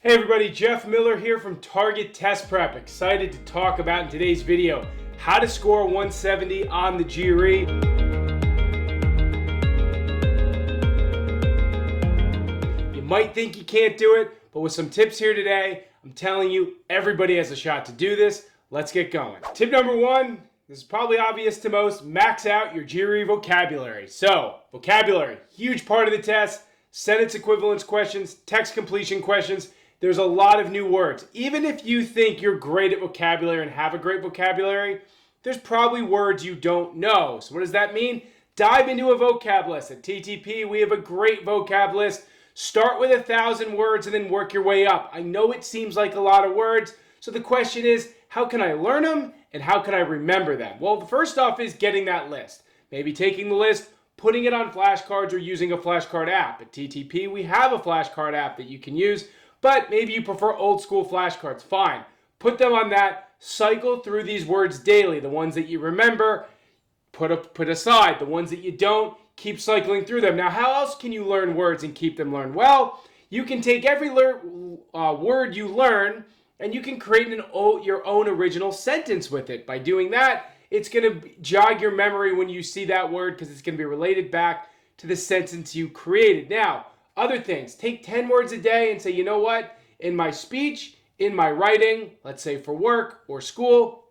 Hey everybody, Jeff Miller here from Target Test Prep. Excited to talk about in today's video how to score 170 on the GRE. You might think you can't do it, but with some tips here today, I'm telling you, everybody has a shot to do this. Let's get going. Tip number one, this is probably obvious to most, max out your GRE vocabulary. So, vocabulary, huge part of the test, sentence equivalence questions, text completion questions. There's a lot of new words. Even if you think you're great at vocabulary and have a great vocabulary, there's probably words you don't know. So what does that mean? Dive into a vocab list. At TTP, we have a great vocab list. Start with 1,000 words and then work your way up. I know it seems like a lot of words. So the question is, how can I learn them and how can I remember them? Well, the first off is getting that list. Maybe taking the list, putting it on flashcards or using a flashcard app. At TTP, we have a flashcard app that you can use. But maybe you prefer old school flashcards. Fine. Put them on that. Cycle through these words daily. The ones that you remember, put aside. The ones that you don't, keep cycling through them. Now, how else can you learn words and keep them learned? Well, you can take every word you learn and you can create your own original sentence with it. By doing that, it's going to jog your memory when you see that word because it's going to be related back to the sentence you created. Now, other things, take 10 words a day and say, you know what, in my speech, in my writing, let's say for work or school,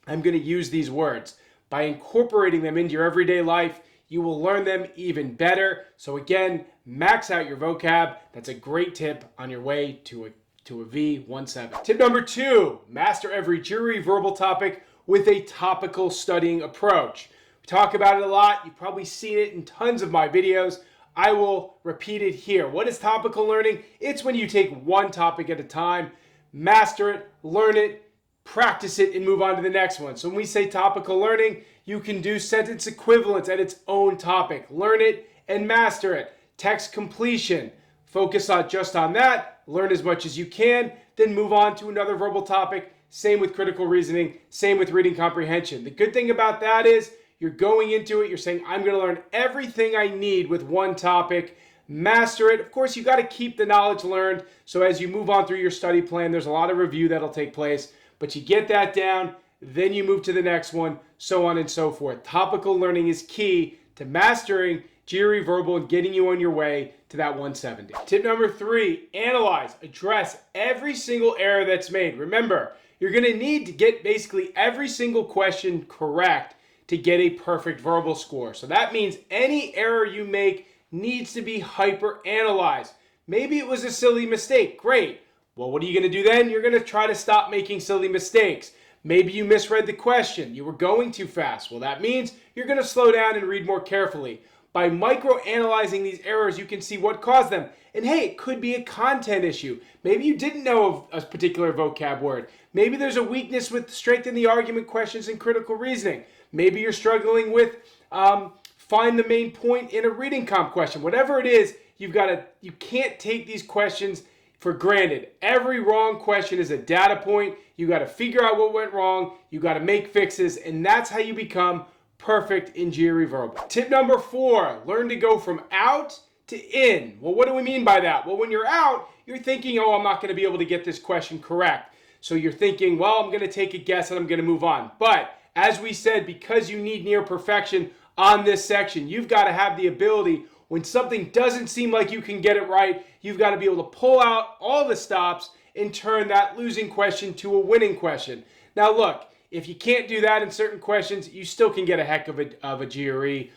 I'm going to use these words. By incorporating them into your everyday life, you will learn them even better. So again, max out your vocab. That's a great tip on your way to a V170. Tip number two, master every GRE verbal topic with a topical studying approach. We talk about it a lot. You've probably seen it in tons of my videos. I will repeat it here. What is topical learning? It's when you take one topic at a time, master it, learn it, practice it, and move on to the next one. So when we say topical learning, you can do sentence equivalence at its own topic. Learn it and master it. Text completion. Focus just on that. Learn as much as you can. Then move on to another verbal topic. Same with critical reasoning. Same with reading comprehension. The good thing about that is you're going into it, you're saying, I'm going to learn everything I need with one topic, master it. Of course, you got to keep the knowledge learned. So as you move on through your study plan, there's a lot of review that'll take place, but you get that down, then you move to the next one, so on and so forth. Topical learning is key to mastering GRE Verbal and getting you on your way to that 170. Tip number three, analyze, address every single error that's made. Remember, you're going to need to get basically every single question correct to get a perfect verbal score. So that means any error you make needs to be hyper-analyzed. Maybe it was a silly mistake. Great. Well, what are you going to do then? You're going to try to stop making silly mistakes. Maybe you misread the question. You were going too fast. Well, that means you're going to slow down and read more carefully. By micro-analyzing these errors, you can see what caused them. And hey, it could be a content issue. Maybe you didn't know of a particular vocab word. Maybe there's a weakness with strengthen the argument questions and critical reasoning. Maybe you're struggling with find the main point in a reading comp question. Whatever it is, you can't take these questions for granted. Every wrong question is a data point. You got to figure out what went wrong. You got to make fixes, and that's how you become perfect in GRE Verbal. Tip number four, learn to go from out to in. Well, what do we mean by that? Well, when you're out, you're thinking, oh, I'm not going to be able to get this question correct. So you're thinking, well, I'm going to take a guess and I'm going to move on. But as we said, because you need near perfection on this section, you've got to have the ability, when something doesn't seem like you can get it right, you've got to be able to pull out all the stops and turn that losing question to a winning question. Now look, if you can't do that in certain questions, you still can get a heck of a GRE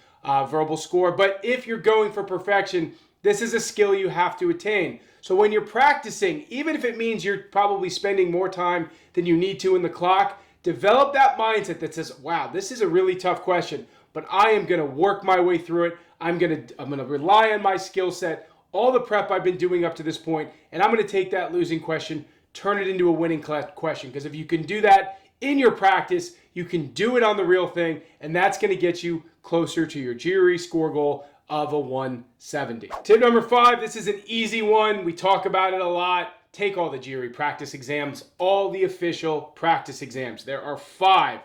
verbal score. But if you're going for perfection, this is a skill you have to attain. So when you're practicing, even if it means you're probably spending more time than you need to in the clock, develop that mindset that says, wow, this is a really tough question, but I am going to work my way through it. I'm going to rely on my skill set, all the prep I've been doing up to this point, and I'm going to take that losing question, turn it into a winning question. Because if you can do that in your practice, you can do it on the real thing, and that's going to get you closer to your GRE score goal of a 170. Tip number five, this is an easy one. We talk about it a lot. Take all the GRE practice exams, all the official practice exams. There are 5.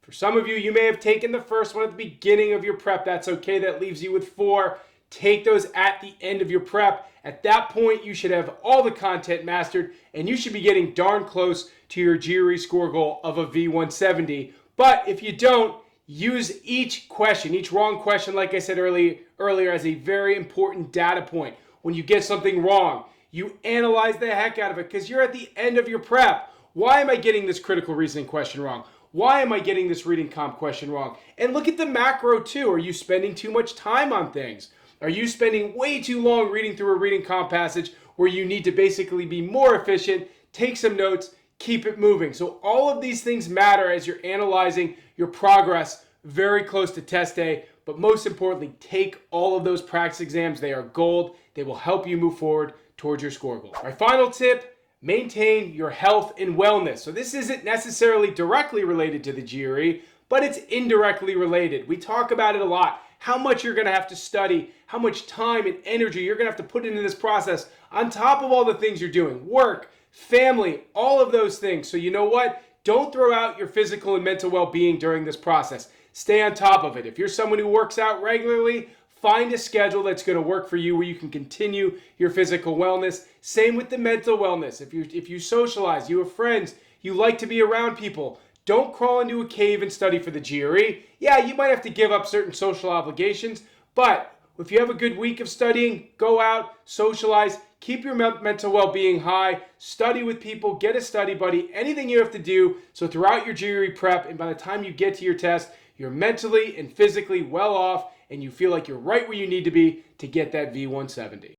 For some of you, you may have taken the first one at the beginning of your prep. That's okay. That leaves you with 4. take those at the end of your prep. At that point, you should have all the content mastered, and you should be getting darn close to your GRE score goal of a V170. But if you don't, use each question, each wrong question, like I said earlier, as a very important data point. When you get something wrong, you analyze the heck out of it because you're at the end of your prep. Why am I getting this critical reasoning question wrong? Why am I getting this reading comp question wrong? And look at the macro too. Are you spending too much time on things? Are you spending way too long reading through a reading comp passage where you need to basically be more efficient, take some notes, keep it moving? So all of these things matter as you're analyzing your progress very close to test day. But most importantly, take all of those practice exams. They are gold. They will help you move forward towards your score goal. My final tip, maintain your health and wellness. So this isn't necessarily directly related to the GRE, but it's indirectly related. We talk about it a lot. How much you're going to have to study, how much time and energy you're going to have to put into this process on top of all the things you're doing, work, family, all of those things. So you know what? Don't throw out your physical and mental well-being during this process. Stay on top of it. If you're someone who works out regularly, find a schedule that's going to work for you where you can continue your physical wellness. Same with the mental wellness. If you socialize, you have friends, you like to be around people, don't crawl into a cave and study for the GRE. Yeah, you might have to give up certain social obligations, but if you have a good week of studying, go out, socialize, keep your mental well-being high, study with people, get a study buddy, anything you have to do so throughout your GRE prep, and by the time you get to your test, you're mentally and physically well off and you feel like you're right where you need to be to get that V170.